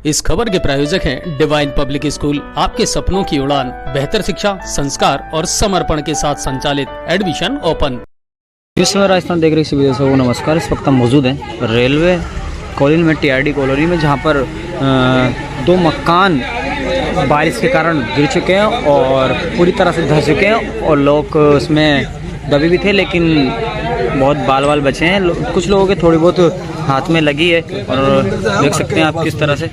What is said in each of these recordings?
इस खबर के प्रायोजक हैं डिवाइन पब्लिक स्कूल, आपके सपनों की उड़ान, बेहतर शिक्षा, संस्कार और समर्पण के साथ संचालित। Admission open. इस समय राजस्थान देख रही सभी दर्शकों को नमस्कार। इस वक्त हम मौजूद हैं रेलवे कॉलोनी में, टीआरडी कॉलोनी में, जहां पर दो मकान बारिश के कारण गिर चुके हैं और पूरी तरह से धंस चुके हैं और लोग उसमें दबे भी थे, लेकिन बहुत बाल बाल बचे हैं। कुछ लोगों के थोड़ी बहुत हाथ में लगी है और देख सकते हैं आप किस तरह से।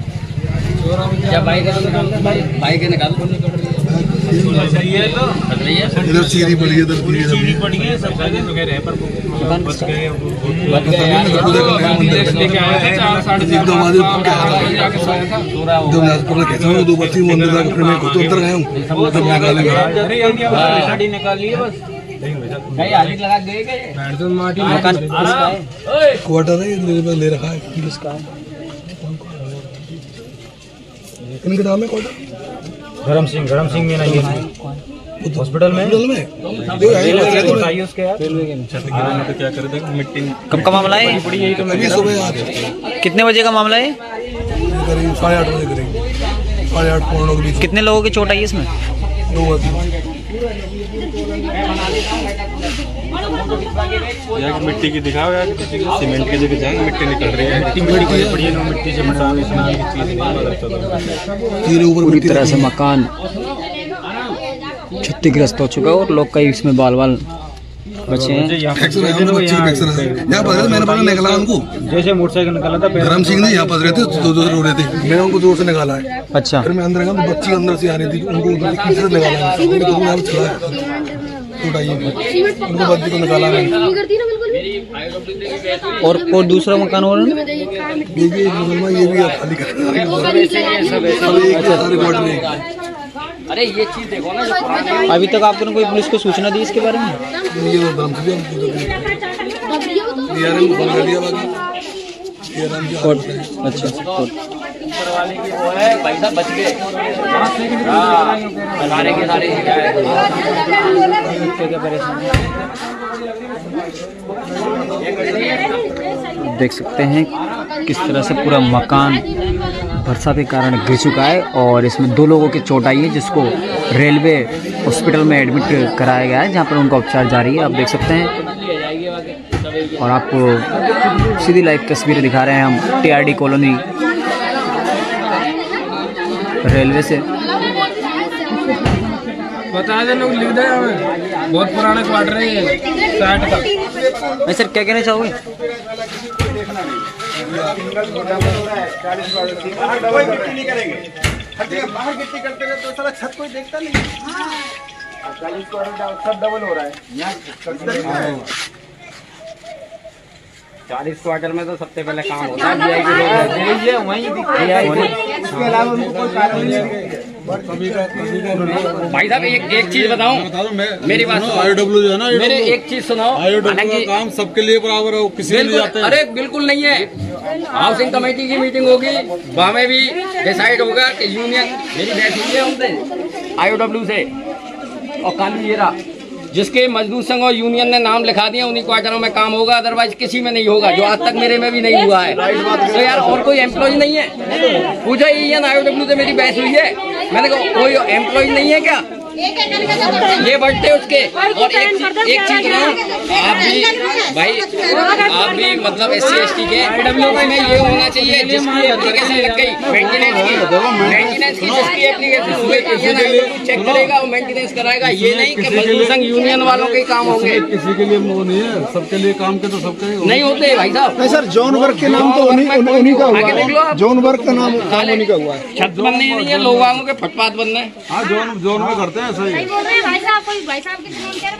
इधर सीढ़ी पड़ी है, सीढ़ी पड़ी है, सब जगह तो कह रहे हैं पर बच गए। दो बच्ची मंदिर अपने में खुद उतर गए हूँ, तब निकाल लिए बस। क्वार्टर है, ले रखा है पुलिस का। इनका नाम है क्वार्टर धर्म सिंह में नहीं है हॉस्पिटल में क्या कर दे मिट्टी। कब का मामला है? सुबह आज कितने बजे का मामला है? करीब 8:30 बजे करेंगे, 8:30 पौने के बीच। कितने लोगों की चोट आई है इसमें? 2 आदमी। मिट्टी की दिखाओ यार, सीमेंट की जगह जाएंगे, मिट्टी निकल रही है। मिट्टी से पूरी तरह से मकान क्षतिग्रस्त हो चुका है और लोग कई इसमें बाल बाल बचे हैं। निकाला उनको, जैसे मोटरसाइकिल निकाला था धर्म सिंह ने यहाँ पर रहते दो रो रहे थे, मैंने उनको जोर से निकाला है। अच्छा, फिर मैं अंदर गया तो बच्ची अंदर से आ रही थी, उनको निकाला, उनको बच्ची को निकाला और दूसरा मकान हो रहा है, ये भी खाली कर। अरे ये चीज देखो ना, अभी तक आपने कोई पुलिस को सूचना दी इसके बारे में? अच्छा, भाई साहब बच गए। सारे के सारे देख सकते हैं किस तरह से पूरा मकान बरसात के कारण गिर चुका है और इसमें 2 लोगों की चोट आई है, जिसको रेलवे हॉस्पिटल में एडमिट कराया गया है, जहां पर उनका उपचार जारी है। आप देख सकते हैं और आपको सीधी लाइव तस्वीरें दिखा रहे हैं हम टीआरडी कॉलोनी रेलवे से। बता दे, लोग लिख दे, बहुत पुराना क्वार्टर है ये 60 का। मैं सर क्या कहना चाहोगे? बाहर गिट्टी करते रहे तो सारा छत कोई देखता नहीं। 40 क्वार्टर सब डबल हो रहा है यहाँ। 40 क्वार्टर में तो सबसे पहले काम होता है वहीं। इसके अलावा उनको कोई कारण नहीं। भाई साहब एक चीज बताऊं, मेरी बात IOW जो है ना, मेरे एक चीज सुनाओ। IOW का काम सबके लिए बराबर है, किसी के लिए जाते हैं। अरे बिल्कुल नहीं है। हाउसिंग कमेटी की मीटिंग होगी, वहाँ में भी डिसाइड होगा कि यूनियन, मेरी बैठ हुई है उनसे IOW से और काली येरा, जिसके मजदूर संघ और यूनियन ने नाम लिखा दिया, उन्हीं क्वार्टरों में काम होगा, अदरवाइज किसी में नहीं होगा, जो आज तक मेरे में भी नहीं हुआ है। तो यार और कोई एम्प्लॉय नहीं है? पूछा IOW से मेरी बहस हुई है, मैंने कहा कोई एम्प्लॉय नहीं है क्या? ये बढ़ते उसके। और एक चीज ना, आप भी भाई, आप भी मतलब SC/ST के PWD में ये होना चाहिए, जिसकी एप्लीकेशन लग गई मेंटेनेंस की जिसकी एप्लीकेशन चेक करेगा और मेंटेनेंस कराएगा। ये नहीं कि मजदूर संघ यूनियन वालों के काम होंगे, किसी के लिए वो नहीं है, सबके लिए काम के तो सबके नहीं होते भाई साहब। नहीं सर, जॉन वर्क के नाम तो उन्हीं का हुआ है। जॉन वर्क का नाम उन्हीं का हुआ है। छत बननी नहीं है, लोग वालों के फुटपाथ बनना है। हाँ, जोन में करते हैं ऐसा ही, भाई साहब के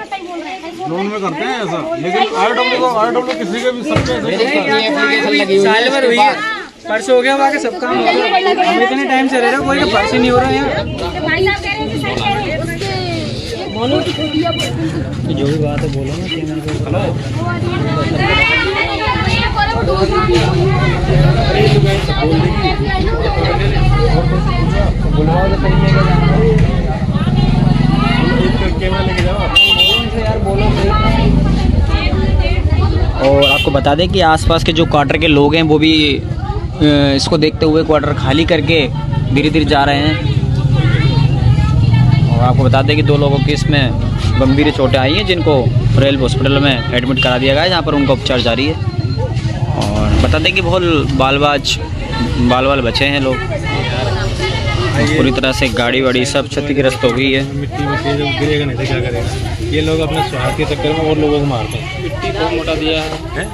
सही बोल रहे हैं। जोन में करते हैं ऐसा, लेकिन IOW किसी के भी सबके एप्लीकेशन लगी हुई साल भर हुई है, परसों हो गया, वहाँ के सब काम हो गया। हम इतने टाइम से रह रहे हैं, कोई का परसों नहीं हो रहा है यहाँ। भाई साहब कह रहे हैं सही कह रहे हैं। जो भी बात है बोलो ना। और आपको बता दें कि आसपास के जो क्वार्टर के लोग हैं वो भी इसको देखते हुए क्वार्टर खाली करके धीरे धीरे जा रहे हैं। और आपको बता दें कि 2 लोगों की इसमें गंभीर चोटें आई हैं, जिनको रेलवे हॉस्पिटल में एडमिट करा दिया गया है, जहाँ पर उनका उपचार जारी है। और बता दें कि बहुत बाल बचे हैं लोग। पूरी तरह से गाड़ी वाड़ी सब क्षतिग्रस्त हो गई है। मिट्टी जब गिरेगा नहीं तो क्या करेगा? ये लोग अपने स्वार्थ के चक्कर में और लोगों को मारते हैं। मिट्टी बहुत मोटा दिया है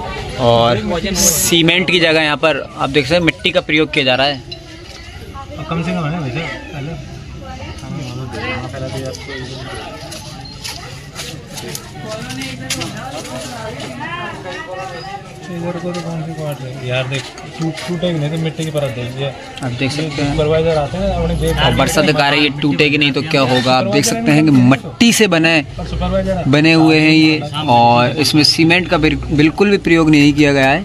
और सीमेंट की जगह यहाँ पर आप देख सकते हैं मिट्टी का प्रयोग किया जा रहा है। कम से कम है वैसे इधर को तो कौन सी काट रहे यार, देख टूटेगी नहीं तो मिट्टी की परत देगी। आप देख सकते हैं सुपरवाइजर आते हैं अपने देख और बरसात दिखा रही है, टूटेगी नहीं तो क्या होगा। आप देख सकते हैं कि मिट्टी से बने हुए हैं ये, और इसमें सीमेंट का बिल्कुल भी प्रयोग नहीं किया गया है।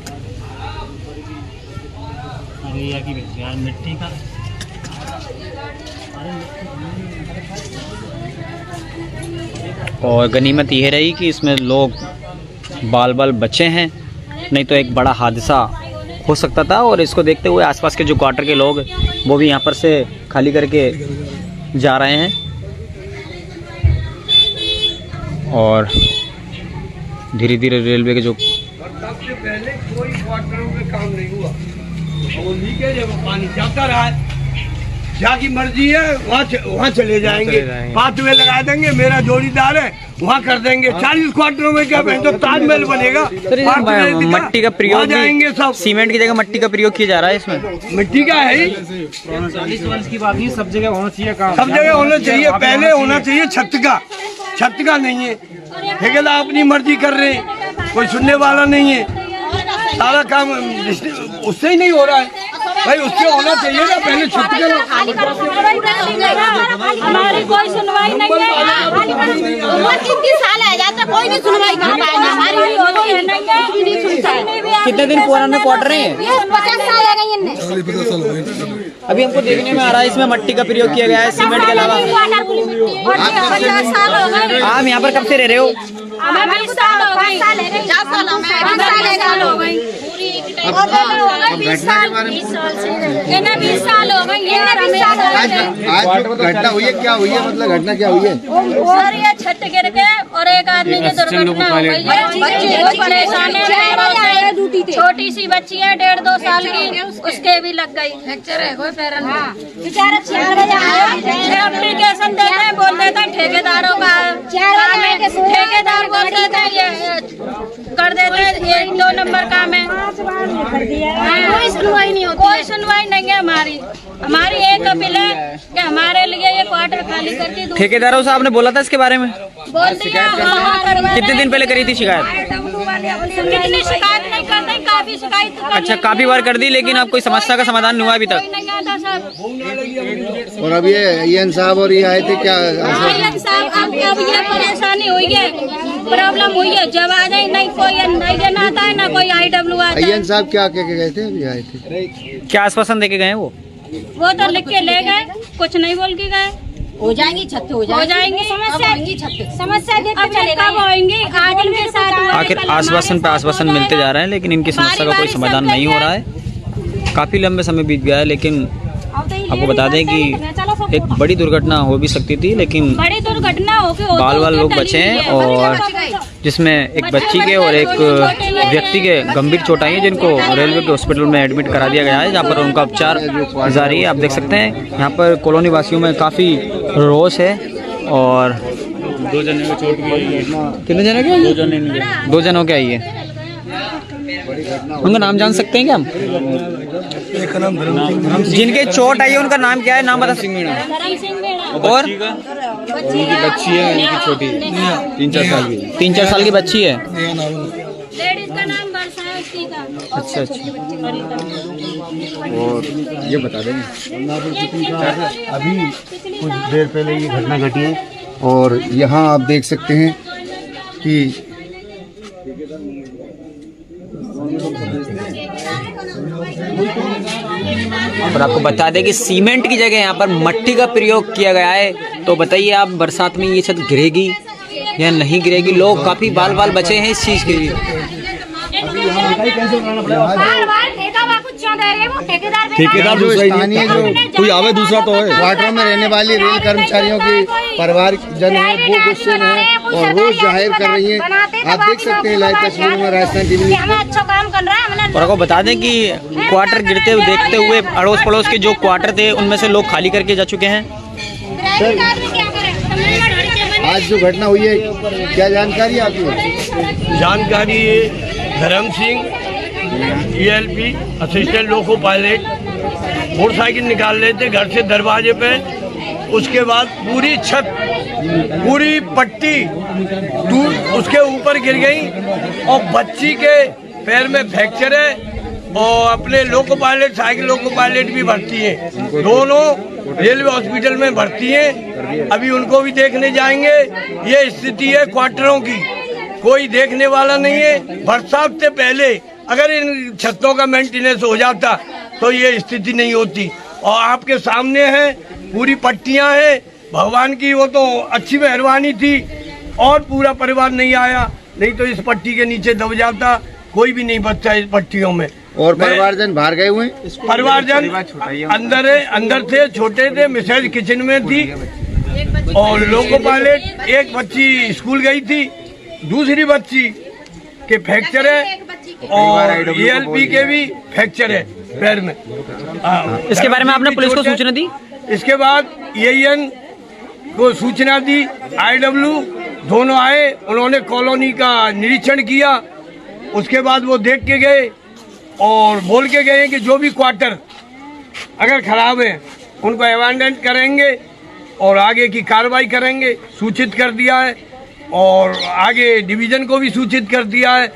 मिट्टी का और गनीमत यह रही कि इसमें लोग बाल बचे हैं, नहीं तो एक बड़ा हादसा हो सकता था। और इसको देखते हुए आसपास के जो क्वार्टर के लोग वो भी यहाँ पर से खाली करके जा रहे हैं। और धीरे धीरे रेलवे के जो सबसे पहले कोई क्वार्टरों में काम नहीं हुआ, वो लीकेज है, वो पानी जाता रहा है। जहाँ की मर्जी है वहाँ चले जाएंगे, पाथवे लगा देंगे। मेरा जोड़ीदार है वहाँ कर देंगे। 40 क्वार्टरों में क्या तो ताजमहल बनेगा। मट्टी का प्रयोग जाएंगे सब, सीमेंट की जगह मट्टी का प्रयोग किया जा रहा है इसमें। मिट्टी का है ही 40 वर्ष की बात नहीं, सब जगह होना चाहिए काम, सब जगह होना चाहिए। पहले होना चाहिए छत का नहीं है। ठेकेदार अपनी मर्जी कर रहे हैं, कोई सुनने वाला नहीं है। सारा काम उससे ही नहीं हो रहा है भाई, उससे होना चाहिए ना। पहले छत का हमारी कोई सुनवाई नहीं है। 3 साल आ जाता कोई भी सुनवाई कर पाएगा हमारी होती है नहीं। कितने दिन पुराने क्वार्टर हैं? 50 साल आ गई इनने। अभी हमको देखने में आ रहा है इसमें मट्टी का प्रयोग किया गया है सीमेंट के अलावा। 50 साल हो गए। आप यहाँ पर कब से रह रहे हो? हमें 20 साल हो गए। 20 साल हो गई। 20 साल हो गई। आज घटना हुई है, क्या हुई है? मतलब घटना क्या हुई है? सर ये छत गिर के और एक आदमी की दुर्घटना हो गई है। बच्चे बहुत परेशान है। छोटी सी बच्ची है 1.5-2 साल की, उसके भी लग गई फ्रैक्चर है कोई पैर में। बेचारा 4 बजे आया, एप्लीकेशन देते हैं, बोल देते हैं ठेकेदारों का काम है। ठेकेदार बोल देते हैं ये कर देते हैं, ये 2 नंबर काम है। कोई सुनवाई नहीं होती, कोई सुनवाई नहीं है हमारी एक अपील है कि हमारे लिए ये क्वार्टर खाली कर दी। ठेकेदारों से आपने बोला था इसके बारे में? बोल दिया। कितने दिन पहले करी थी शिकायत? कितनी शिकायत नहीं करते, काफी शिकायत। अच्छा, काफी बार कर दी, लेकिन अब कोई समस्या का समाधान नहीं हुआ अभी तक? नहीं आता सर। और अब ये साहब और ये आए थे क्या? साहब अब ये परेशानी हुई है, प्रॉब्लम हुई है। जब आ जाए नहीं कोई नहीं आता है ना कोई IW आता है। साहब क्या कह के गए थे? अभी आए थे, क्या आश्वासन देके गए वो तो लिख के ले गए, कुछ नहीं बोल के गए। हो जाएंगी छत हो जाएंगी समस्या कब होंगी? आज इनके साथ आखिर आश्वासन पे आश्वासन मिलते जा रहे हैं, लेकिन इनकी समस्या का कोई समाधान नहीं हो रहा है। काफ़ी लंबे समय बीत गया है, लेकिन आपको बता दें कि एक बड़ी दुर्घटना हो भी सकती थी, लेकिन बड़ी दुर्घटना होगी। बाल लोग बचे हैं, और जिसमें एक बच्ची के और एक व्यक्ति के गंभीर चोट आई है, जिनको रेलवे के हॉस्पिटल में एडमिट करा दिया गया है, जहाँ पर उनका उपचार जारी है। आप देख सकते हैं यहाँ पर कॉलोनी वासियों में काफ़ी रोष है। और 2 जने को चोट गई। कितने जने के? 2 जनों के आई है। उनका नाम जान सकते हैं क्या हम? जिनके चोट आई है उनका नाम क्या है? नाम बता सकते हैं? और बच्ची है उनकी छोटी 3-4 साल की। 3-4 साल की बच्ची है। लेडीज का नाम वर्षा है, उसकी का। अच्छा। और ये बता देंगे अभी कुछ देर पहले ये घटना घटी है, और यहाँ आप देख सकते हैं कि और आपको बता दें कि सीमेंट की जगह यहाँ पर मट्टी का प्रयोग किया गया है। तो बताइए आप, बरसात में ये छत गिरेगी या नहीं गिरेगी? लोग काफ़ी बाल बचे हैं इस चीज़ के लिए। ठेकेदार जो स्थानीय जो कोई आवे दूसरा तो है। क्वार्टरों में रहने वाली रेल कर्मचारियों की परिवार जन है वो गुस्से में है और रोज जाहिर कर रही है। आप देख सकते हैं लाइव तस्वीरों में राजस्थान टीवी और आपको बता दें कि क्वार्टर गिरते हुए देखते हुए अड़ोस पड़ोस के जो क्वार्टर थे उनमें से लोग खाली करके जा चुके हैं। सर आज जो घटना हुई है क्या जानकारी आपकी? जानकारी धर्म Singh ELP assistant loco pilot motorcycle निकाल रहे थे घर से दरवाजे पे। उसके बाद पूरी छत पूरी पट्टी दूर उसके ऊपर गिर गई और बच्ची के पैर में फ्रैक्चर है और अपने loco pilot cycle loco pilot भी भर्ती है। दोनों रेलवे हॉस्पिटल में भर्ती हैं। अभी उनको भी देखने जाएंगे। ये स्थिति है क्वार्टरों की, कोई देखने वाला नहीं है। बरसात से पहले अगर इन छतों का मेंटेनेंस हो जाता तो ये स्थिति नहीं होती। और आपके सामने है पूरी पट्टियां हैं। भगवान की वो तो अच्छी मेहरबानी थी और पूरा परिवार नहीं आया, नहीं तो इस पट्टी के नीचे दब जाता। कोई भी नहीं बचता इस पट्टियों में। और परिवारजन बाहर गए हुए हैं? परिवारजन अंदर थे, छोटे थे। मिसेज किचन में थी और लोको पायलट एक बच्ची स्कूल गई थी, दूसरी बच्ची के फ्रैक्चर है और ELP के भी फ्रैक्चर है पैर में। इसके बारे में आपने पुलिस को सूचना दी? इसके बाद EIN को सूचना दी। IW दोनों आए, उन्होंने कॉलोनी का निरीक्षण किया। उसके बाद वो देख के गए और बोल के गए कि जो भी क्वार्टर अगर खराब है उनको अबैंडन करेंगे और आगे की कार्रवाई करेंगे। सूचित कर दिया है और आगे डिवीजन को भी सूचित कर दिया है।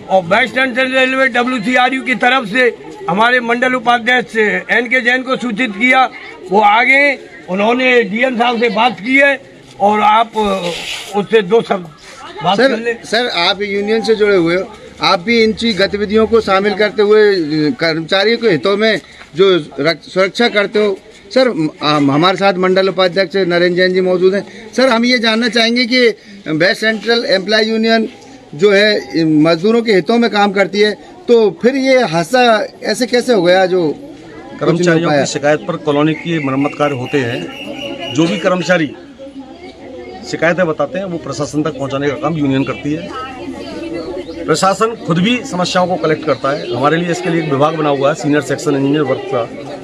और वेस्ट सेंट्रल रेलवे WCRU की तरफ से हमारे मंडल उपाध्यक्ष NK जैन को सूचित किया। वो आगे उन्होंने DM साहब से बात की है और आप उससे दो शब्द बात कर ले। सर आप यूनियन से जुड़े हुए हो, आप भी इन गतिविधियों को शामिल करते हुए कर्मचारियों के हितों में जो सुरक्षा करते हो। सर हमारे साथ मंडल उपाध्यक्ष नरेंद्र जैन जी मौजूद हैं। सर हम ये जानना चाहेंगे कि वेस्ट सेंट्रल एम्प्लॉय यूनियन जो है मजदूरों के हितों में काम करती है, तो फिर ये हादसा ऐसे कैसे हो गया? जो कर्मचारियों की शिकायत पर कॉलोनी की मरम्मत कार्य होते हैं, जो भी कर्मचारी शिकायतें बताते हैं वो प्रशासन तक पहुंचाने का काम यूनियन करती है। प्रशासन खुद भी समस्याओं को कलेक्ट करता है। हमारे लिए इसके लिए एक विभाग बना हुआ है, सीनियर सेक्शन इंजीनियर वर्क का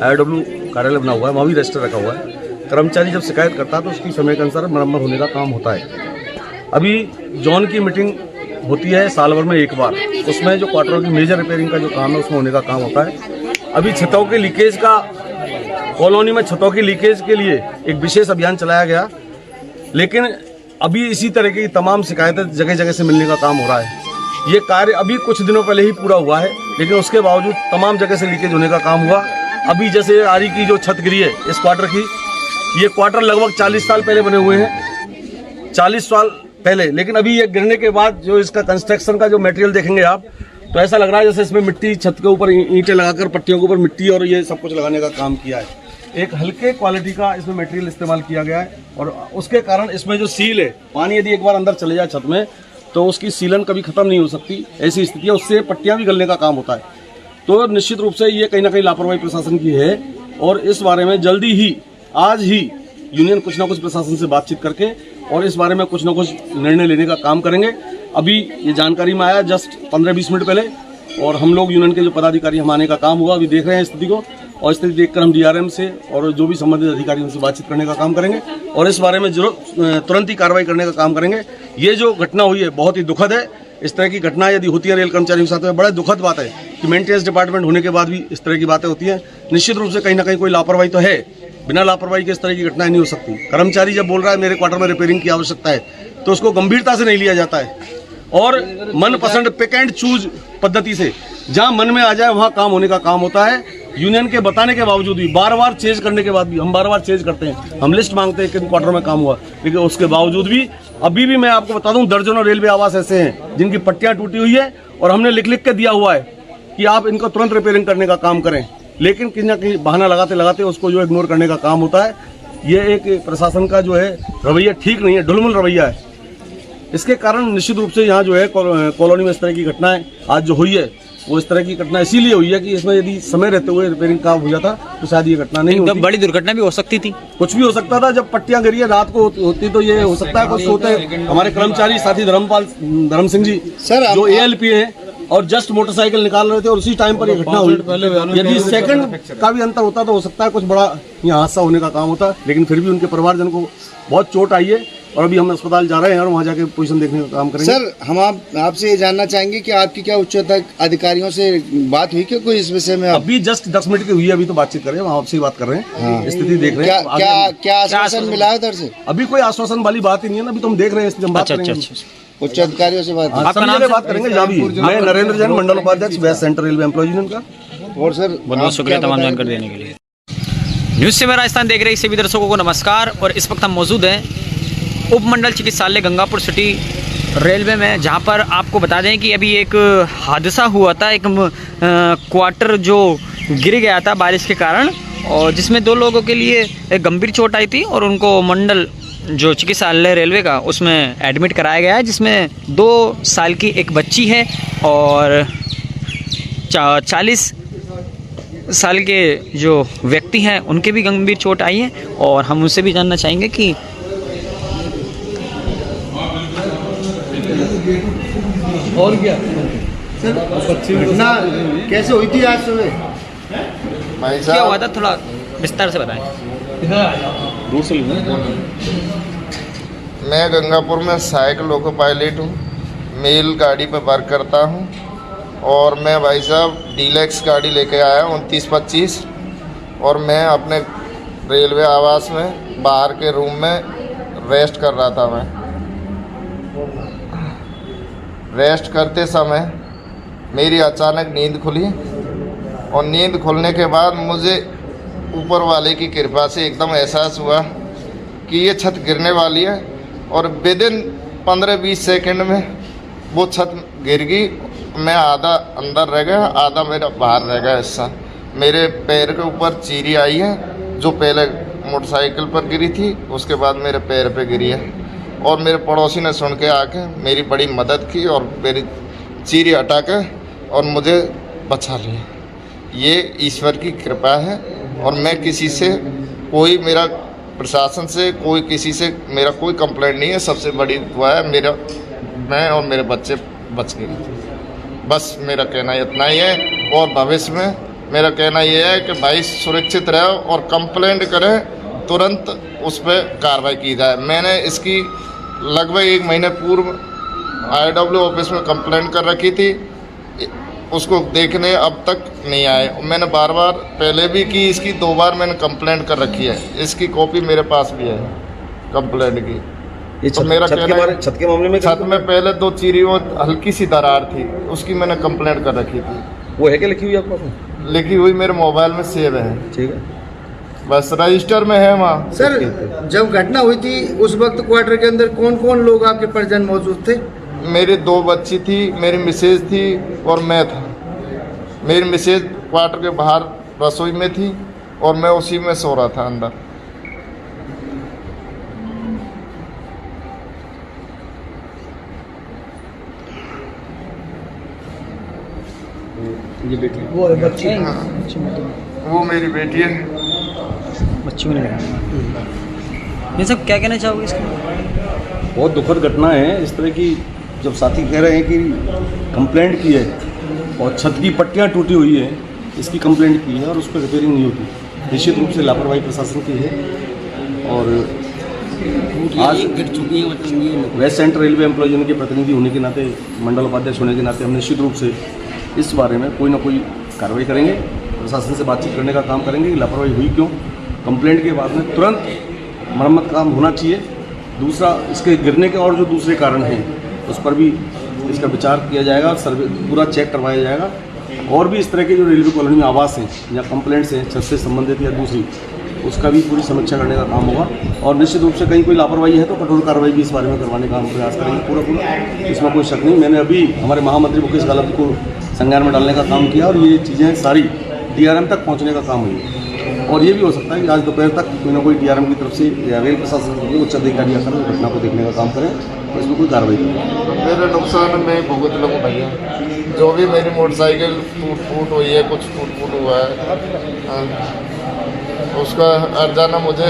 IW कार्यालय बना हुआ है, वहाँ भी रजिस्टर रखा हुआ है। कर्मचारी जब शिकायत करता है तो उसकी समय के अनुसार मरम्मत होने का काम होता है। अभी जोन की मीटिंग होती है साल भर में एक बार, उसमें जो क्वार्टरों की मेजर रिपेयरिंग का जो काम है उसमें होने का काम होता है। अभी छतों के लीकेज का, कॉलोनी में छतों की लीकेज के लिए एक विशेष अभियान चलाया गया, लेकिन अभी इसी तरह की तमाम शिकायतें जगह जगह से मिलने का काम हो रहा है। ये कार्य अभी कुछ दिनों पहले ही पूरा हुआ है, लेकिन उसके बावजूद तमाम जगह से लीकेज होने का काम हुआ। अभी जैसे आरी की जो छत गिरी है इस क्वार्टर की, ये क्वार्टर लगभग 40 साल पहले बने हुए हैं, 40 साल पहले। लेकिन अभी ये गिरने के बाद जो इसका कंस्ट्रक्शन का जो मटेरियल देखेंगे आप, तो ऐसा लग रहा है जैसे इसमें मिट्टी, छत के ऊपर ईंटें लगाकर पट्टियों के ऊपर मिट्टी और ये सब कुछ लगाने का काम किया है। एक हल्के क्वालिटी का इसमें मटेरियल इस्तेमाल किया गया है और उसके कारण इसमें जो सील है, पानी यदि एक बार अंदर चले जाए छत में तो उसकी सीलन कभी खत्म नहीं हो सकती। ऐसी स्थिति है, उससे पट्टियां भी गलने का काम होता है। तो निश्चित रूप से ये कहीं ना कहीं लापरवाही प्रशासन की है और इस बारे में जल्दी ही, आज ही यूनियन कुछ ना कुछ प्रशासन से बातचीत करके और इस बारे में कुछ ना कुछ निर्णय लेने का काम करेंगे। अभी ये जानकारी में आया जस्ट 15-20 मिनट पहले और हम लोग यूनियन के जो पदाधिकारी हम आने का काम हुआ, अभी देख रहे हैं स्थिति को और स्थिति देखकर हम DRM से और जो भी संबंधित अधिकारियों से बातचीत करने का काम करेंगे और इस बारे में तुरंत ही कार्रवाई करने का काम करेंगे। ये जो घटना हुई है बहुत ही दुखद है। इस तरह की घटना यदि होती है रेल कर्मचारियों के साथ में, बड़ा दुखद बात है कि मेंटेनेंस डिपार्टमेंट होने के बाद भी इस तरह की बातें होती हैं। निश्चित रूप से कहीं ना कहीं कोई लापरवाही तो है, बिना लापरवाही के इस तरह की घटनाएं नहीं हो सकती। कर्मचारी जब बोल रहा है मेरे क्वार्टर में रिपेयरिंग की आवश्यकता है तो उसको गंभीरता से नहीं लिया जाता है और मनपसंद पिक एंड चूज पद्धति से जहां मन में आ जाए वहां काम होने का काम होता है। यूनियन के बताने के बावजूद भी, बार बार चेंज करने के बाद भी, हम बार बार चेंज करते हैं, हम लिस्ट मांगते हैं किन क्वार्टर में काम हुआ, लेकिन उसके बावजूद भी अभी भी मैं आपको बता दूं दर्जनों रेलवे आवास ऐसे हैं जिनकी पट्टियां टूटी हुई है और हमने लिख लिख के दिया हुआ है कि आप इनको तुरंत रिपेयरिंग करने का काम करें, लेकिन कहीं ना कहीं बहाना लगाते लगाते उसको जो इग्नोर करने का काम होता है। ये एक प्रशासन का जो है रवैया ठीक नहीं है, ढुलमुल रवैया है। इसके कारण निश्चित रूप से यहाँ जो है कॉलोनी में इस तरह की घटनाएं आज जो हुई है वो इस तरह की घटना इसीलिए हुई है कि इसमें यदि समय रहते हुए रिपेयरिंग काम हो जाता तो शायद ये घटना नहीं होती। बड़ी दुर्घटना भी हो सकती थी, कुछ भी हो सकता था। जब पट्टियां गिरी है रात को होती तो ये हो सकता है कुछ होते। हमारे कर्मचारी साथी धर्म सिंह जी सर, जो ALP है और जस्ट मोटरसाइकिल निकाल रहे थे और उसी टाइम पर ये घटना हुई। यदि सेकंड का भी अंतर होता तो हो सकता है कुछ बड़ा यहाँ हादसा होने का काम होता, लेकिन फिर भी उनके परिवारजन को बहुत चोट आई है और अभी हम अस्पताल जा रहे हैं और वहाँ जाके पोजीशन देखने का काम करेंगे। सर, हम आपसे ये जानना चाहेंगे कि आपकी क्या उच्च अधिकारियों से बात हुई कि कोई इस विषय में? अभी जस्ट 10 मिनट की हुई है, अभी तो बातचीत कर रहे हैं, वहाँ आपसे ही बात कर रहे हैं, स्थिति देख रहे हैं। क्या आश्वासन मिला है उधर से? अभी कोई आश्वासन वाली बात ही नहीं है ना, अभी तो हम देख रहे हैं, इसलिए हम बात करेंगे। उच्च अधिकारियों से बात बात करेंगे जहाँ भी। मैं नरेंद्र जैन, मंडल उपाध्यक्ष west central railway employ union का। और सर बहुत शुक्रिया तमाम जानकारी देने के लिए। न्यूज़ सेवन राजस्थान देख रहे सभी दर्शकों को नमस्कार। और इस वक्त हम मौजूद हैं उपमंडल चिकित्सालय गंगापुर सिटी रेलवे में, जहां पर आपको बता दें कि अभी एक हादसा हुआ था। एक क्वार्टर जो गिर गया था बारिश के कारण, और जिसमें 2 लोगों के लिए एक गंभीर चोट आई थी और उनको मंडल जो चिकित्सालय रेलवे का उसमें एडमिट कराया गया है, जिसमें 2 साल की एक बच्ची है और 40 साल के जो व्यक्ति हैं उनके भी गंभीर चोट आई है। और हम उनसे भी जानना चाहेंगे कि और क्या सर घटना कैसे हुई थी आज सुबह? क्या हुआ था, थोड़ा विस्तार से बताएं। मैं गंगापुर में सहायक लोको पायलट हूँ, मेल गाड़ी पर वर्क करता हूँ और मैं भाई साहब डीलक्स गाड़ी लेके आया 2925 और मैं अपने रेलवे आवास में बाहर के रूम में रेस्ट कर रहा था। मैं रेस्ट करते समय मेरी अचानक नींद खुली और नींद खुलने के बाद मुझे ऊपर वाले की कृपा से एकदम एहसास हुआ कि ये छत गिरने वाली है और विदिन 15-20 सेकंड में वो छत गिर गई। मैं आधा अंदर रह गया, आधा मेरा बाहर रह गया हिस्सा। मेरे पैर के ऊपर चीरी आई है जो पहले मोटरसाइकिल पर गिरी थी, उसके बाद मेरे पैर पे गिरी है और मेरे पड़ोसी ने सुन के आके मेरी बड़ी मदद की और मेरी चीरी हटा के और मुझे बचा लिया। ये ईश्वर की कृपा है और मैं किसी से कोई मेरा प्रशासन से कोई किसी से मेरा कोई कंप्लेंट नहीं है। सबसे बड़ी दुआ है मेरा, मैं और मेरे बच्चे बच गए। बस मेरा कहना इतना ही है और भविष्य में मेरा कहना ये है कि भाई सुरक्षित रहो और कंप्लेंट करें, तुरंत उस पर कार्रवाई की जाए। मैंने इसकी लगभग 1 महीने पूर्व IW ऑफिस में कंप्लेंट कर रखी थी, उसको देखने अब तक नहीं आए। मैंने बार बार पहले भी की, इसकी 2 बार मैंने कंप्लेंट कर रखी है। इसकी कॉपी मेरे पास भी है कंप्लेंट की। तो मेरा छत के मामले में छत में पहले 2 चीरी और हल्की सी दरार थी, उसकी मैंने कंप्लेंट कर रखी थी। वो है क्या लिखी हुई आपको? लिखी हुई मेरे मोबाइल में सेव है। ठीक है, बस रजिस्टर में है वहाँ। सर जब घटना हुई थी उस वक्त क्वार्टर के अंदर कौन कौन लोग आपके परिजन मौजूद थे? मेरी 2 बच्ची थी, मेरी मिसेज थी और मैं था। मेरी मिसेज क्वार्टर के बाहर रसोई में थी और मैं उसी में सो रहा था अंदर। ये बेटी वो बच्ची है, वो मेरी बेटी है। बच्ची को नहीं। ये सब क्या कहना चाहोगे इसके? बहुत दुखद घटना है इस तरह की। जब साथी कह रहे हैं कि कंप्लेंट की है और छत की पट्टियां टूटी हुई है, इसकी कंप्लेंट की है और उस पर रिपेयरिंग नहीं होती, निश्चित रूप से लापरवाही प्रशासन की है। और आज west central railway employ union के प्रतिनिधि होने के नाते, मंडल उपाध्यक्ष होने के नाते, हम निश्चित रूप से इस बारे में कोई ना कोई कार्रवाई करेंगे, प्रशासन से बातचीत करने का काम करेंगे कि लापरवाही हुई क्यों। कंप्लेंट के बाद में तुरंत मरम्मत काम होना चाहिए। दूसरा, इसके गिरने के और जो दूसरे कारण हैं उस पर भी इसका विचार किया जाएगा, सर्वे पूरा चेक करवाया जाएगा। और भी इस तरह के जो रेलवे कॉलोनी में आवास हैं या कंप्लेंट्स हैं छत से संबंधित या दूसरी, उसका भी पूरी समीक्षा करने का काम होगा। और निश्चित रूप से कहीं कोई लापरवाही है तो कठोर कार्रवाई भी इस बारे में करवाने का हम प्रयास करेंगे पूरा। इसमें कोई शक नहीं। मैंने अभी हमारे महामंत्री मुकेश गहलोत को संज्ञान में डालने का काम किया और ये चीज़ें सारी DRM तक पहुँचने का काम हुई। और ये भी हो सकता है कि आज दोपहर तक कोई ना कोई DRM की तरफ से या रेल प्रशासन की उच्च अधिकारी आकर घटना को देखने का काम करें और इसमें कोई कार्रवाई करें। मेरा नुकसान मैं भुगत लूँ भैया। जो भी मेरी मोटरसाइकिल टूट फूट हुई है, कुछ टूट फूट हुआ है, उसका अर्जाना मुझे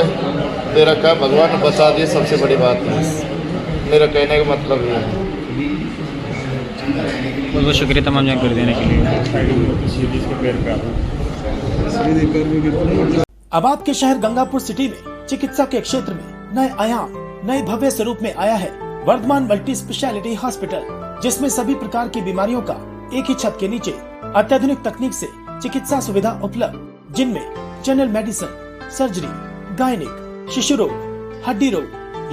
दे रखा है। भगवान बचा दिए, सबसे बड़ी बात है। मेरा कहने का मतलब ये है। बहुत बहुत शुक्रिया तमाम जानकारी देने के लिए। अब आपके शहर गंगापुर सिटी में चिकित्सा के क्षेत्र में नए आयाम, नए भव्य स्वरूप में आया है वर्धमान मल्टी स्पेशलिटी हॉस्पिटल, जिसमें सभी प्रकार की बीमारियों का एक ही छत के नीचे अत्याधुनिक तकनीक से चिकित्सा सुविधा उपलब्ध, जिनमें जनरल मेडिसिन, सर्जरी, गायनिक, शिशु रोग, हड्डी रोग,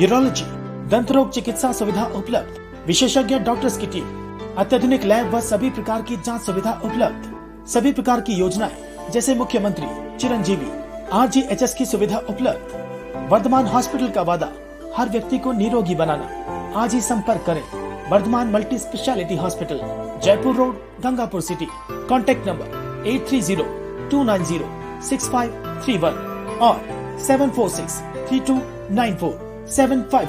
यूरोलॉजी, दंत रोग चिकित्सा सुविधा उपलब्ध, विशेषज्ञ डॉक्टर्स की टीम, अत्याधुनिक लैब व सभी प्रकार की जांच सुविधा उपलब्ध, सभी प्रकार की योजनाएं जैसे मुख्यमंत्री चिरंजीवी RGHS की सुविधा उपलब्ध। वर्धमान हॉस्पिटल का वादा हर व्यक्ति को निरोगी बनाना। आज ही संपर्क करें Vardhman multi speciality hospital, Jaipur road, Gangapur city. Contact number 8302906531 और 746329475।